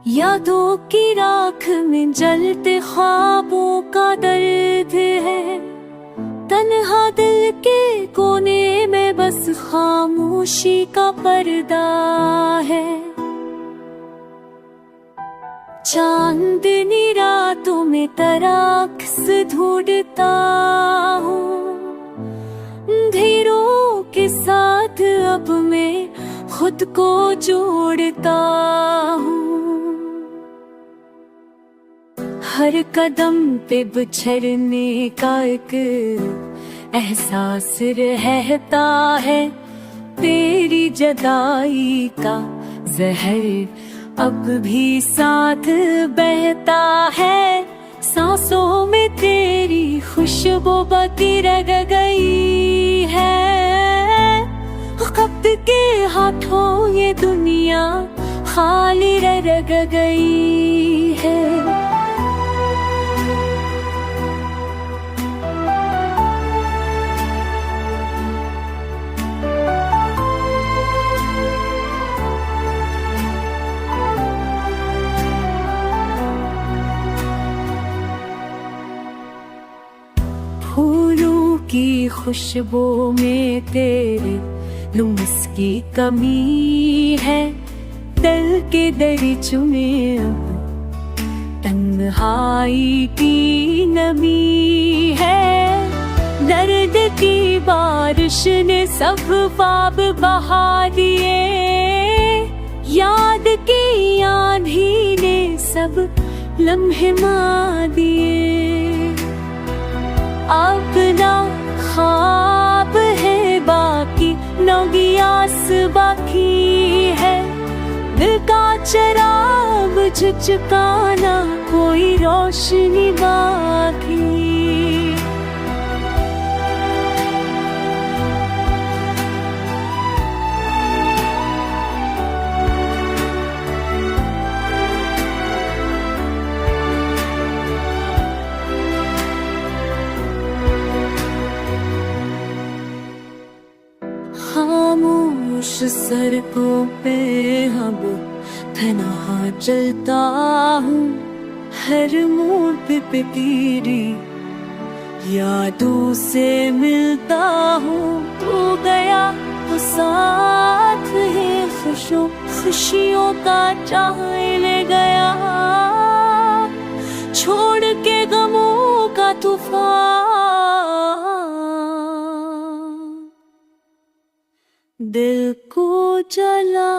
यादों की राख में जलते ख्वाबों का दर्द है। तन्हा दिल के कोने में बस खामोशी का पर्दा है। चांदनी रातों में तराक्स ढूंढता हूँ, अंधेरों के साथ अब मैं खुद को जोड़ता हूँ। हर कदम पे बिछड़ने का एक एहसास रहता है। तेरी जुदाई का जहर अब भी साथ बहता है। सांसों में तेरी खुशबू बती रह गई है। कब के हाथों ये दुनिया खाली रह गई है। फूलों की खुशबू में तेरे लुम्स की कमी है। दिल के दरिचों में अब तन्हाई की नमी है। दर्द की बारिश ने सब ख्वाब बहा दिए। याद की आंधी ने सब लम्हे मार दिए। अपना ख्वाब है बाकी, नौगियास बाकी है। दिल का चिराग झुझकाना, कोई रोशनी बाकी। खामोश सड़कों पे अब तन्हा चलता हूँ। हर मोड़ पे तेरी यादों से मिलता हूँ। तू गया तो साथ है खुशियों का चाह ले गया। छोड़ के गमों का तूफान, दिल को जला